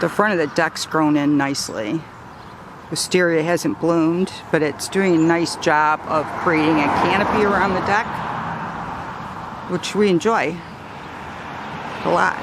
The front of the deck's grown in nicely. Wisteria hasn't bloomed, but it's doing a nice job of creating a canopy around the deck, which we enjoy a lot.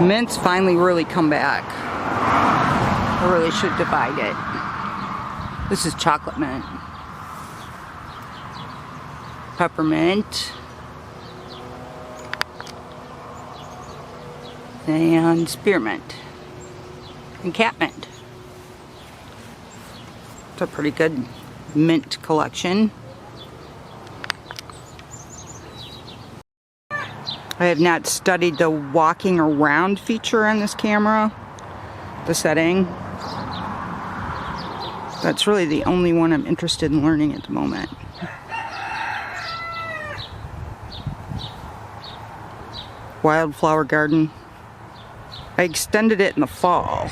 Mint's finally really come back. I really should divide it. This is chocolate mint. Peppermint. And spearmint. And catmint. It's a pretty good mint collection. I have not studied the walking around feature on this camera, the setting. That's really the only one I'm interested in learning at the moment. Wildflower garden. I extended it in the fall.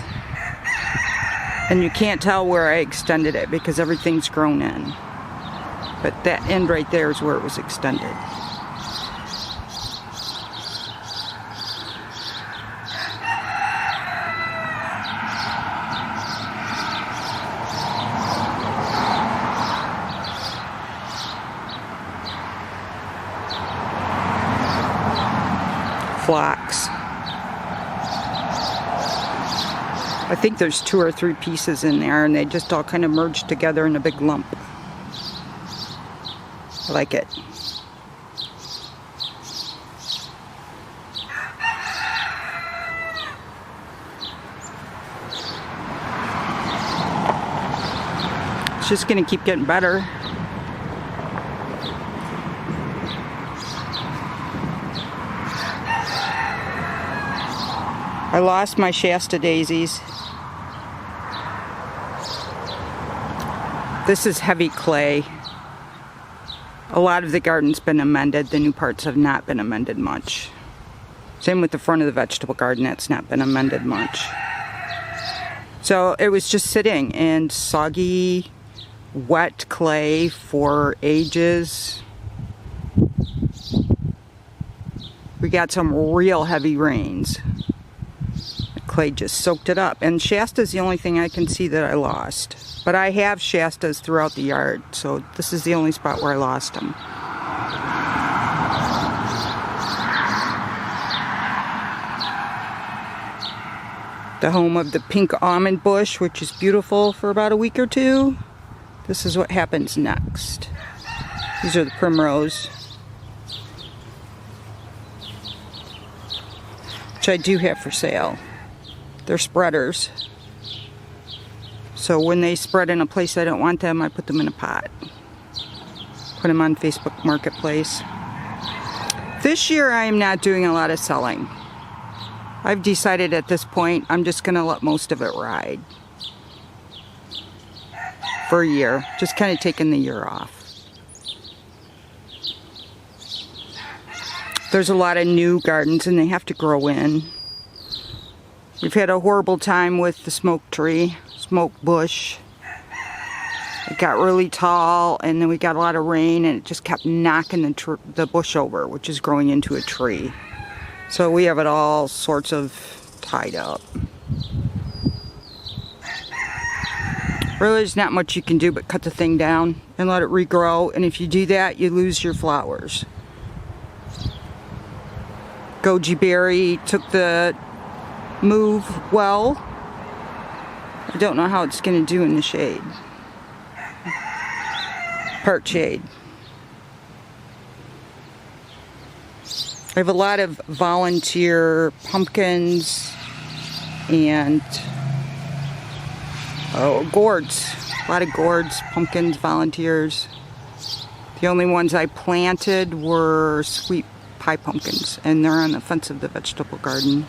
And you can't tell where I extended it because everything's grown in. But that end right there is where it was extended. Phlox. I think there's 2 or 3 pieces in there and they just all kind of merged together in a big lump. I like it. It's just going to keep getting better. I lost my Shasta daisies. This is heavy clay. A lot of the garden's been amended. The new parts have not been amended much. Same with the front of the vegetable garden. That's not been amended much. So it was just sitting in soggy, wet clay for ages. We got some real heavy rains. Clay just soaked it up, and Shasta's the only thing I can see that I lost. But I have Shastas throughout the yard, so this is the only spot where I lost them. The home of the pink almond bush, which is beautiful for about a week or 2. This is what happens next. These are the primrose, which I do have for sale. They're spreaders. So when they spread in a place I don't want them, I put them in a pot. Put them on Facebook Marketplace. This year I am not doing a lot of selling. I've decided at this point I'm just going to let most of it ride. For a year. Just kind of taking the year off. There's a lot of new gardens and they have to grow in. We've had a horrible time with the smoke tree, smoke bush. It got really tall and then we got a lot of rain and it just kept knocking the bush over, which is growing into a tree. So we have it all sorts of tied up. Really, there's not much you can do but cut the thing down and let it regrow, and if you do that, you lose your flowers. Goji berry took the move well. I don't know how it's going to do in the shade. Part shade. I have a lot of volunteer pumpkins and gourds. A lot of gourds, pumpkins, volunteers. The only ones I planted were sweet pie pumpkins, and they're on the fence of the vegetable garden.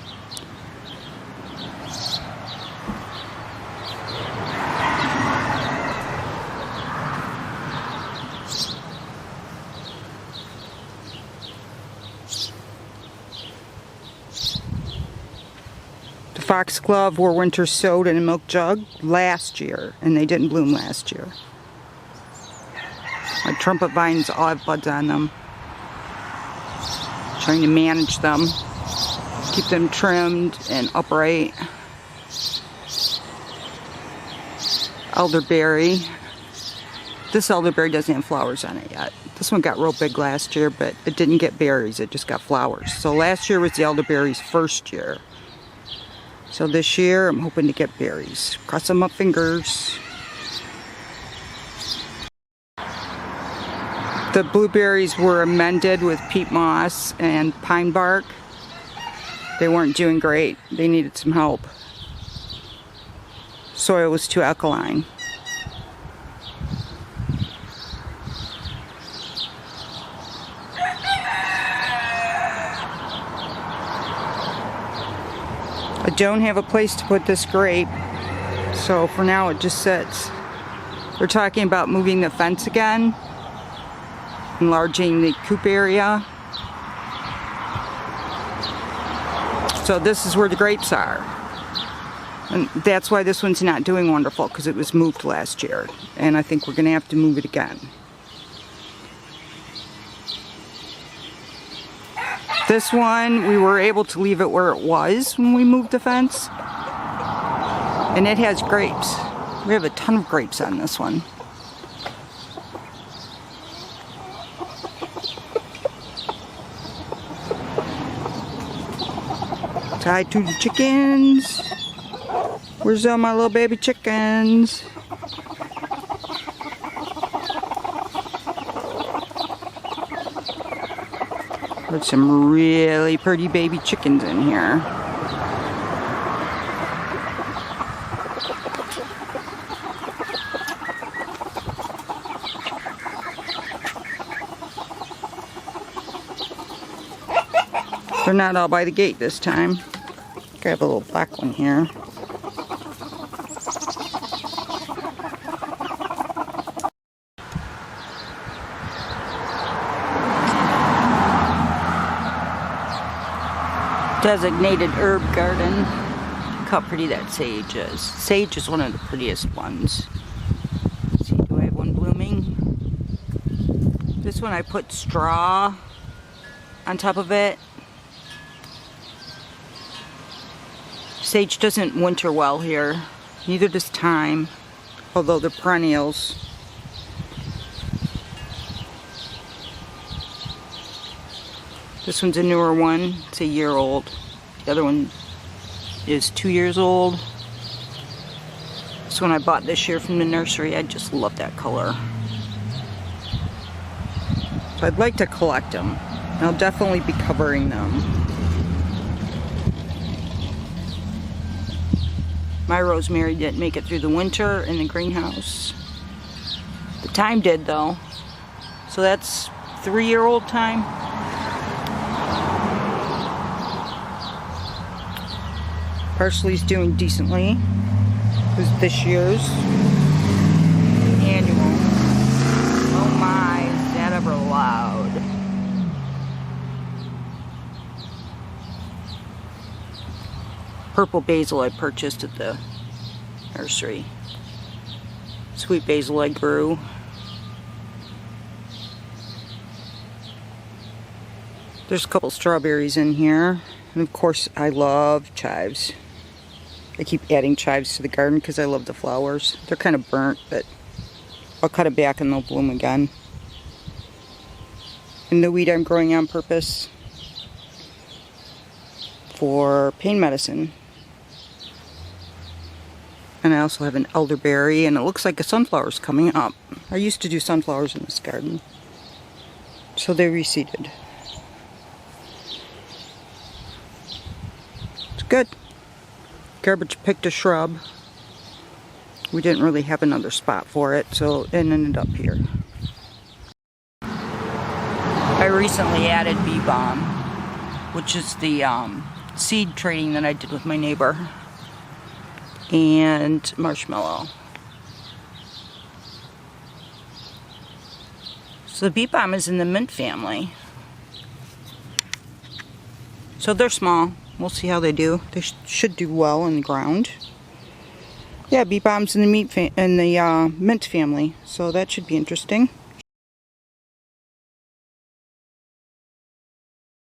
Foxglove were winter sowed in a milk jug last year, and they didn't bloom last year. My trumpet vines all have buds on them. Trying to manage them, keep them trimmed and upright. Elderberry. This elderberry doesn't have flowers on it yet. This one got real big last year, but it didn't get berries, it just got flowers. So last year was the elderberry's first year. So this year I'm hoping to get berries. Crossing my fingers. The blueberries were amended with peat moss and pine bark. They weren't doing great. They needed some help. Soil was too alkaline. I don't have a place to put this grape, so for now it just sits. We're talking about moving the fence again, enlarging the coop area. So this is where the grapes are. And that's why this one's not doing wonderful, because it was moved last year. And I think we're going to have to move it again. This one, we were able to leave it where it was when we moved the fence. And it has grapes. We have a ton of grapes on this one. Tied to the chickens. Where's all my little baby chickens? There's some really pretty baby chickens in here. They're not all by the gate this time. I have a little black one here. Designated herb garden. Look how pretty that sage is. Sage is one of the prettiest ones. Let's see, do I have one blooming? This one I put straw on top of it. Sage doesn't winter well here. Neither does thyme, although they're perennials. This one's a newer one. It's a year old. The other one is 2 years old. This one I bought this year from the nursery. I just love that color. So I'd like to collect them. I'll definitely be covering them. My rosemary didn't make it through the winter in the greenhouse. The thyme did though. So that's 3-year-old thyme. Parsley's doing decently. It was this year's annual. Oh my, is that ever loud? Purple basil I purchased at the nursery. Sweet basil I grew. There's a couple strawberries in here. And of course I love chives. I keep adding chives to the garden because I love the flowers. They're kind of burnt, but I'll cut it back and they'll bloom again. And the weed I'm growing on purpose for pain medicine. And I also have an elderberry, and it looks like a sunflower's coming up. I used to do sunflowers in this garden, so they reseeded. It's good. Garbage picked a shrub. We didn't really have another spot for it, so it ended up here. I recently added bee balm, which is the seed trading that I did with my neighbor, and marshmallow. So the bee balm is in the mint family. So they're small. We'll see how they do. They should do well in the ground. Yeah, bee balm's in the mint family, so that should be interesting.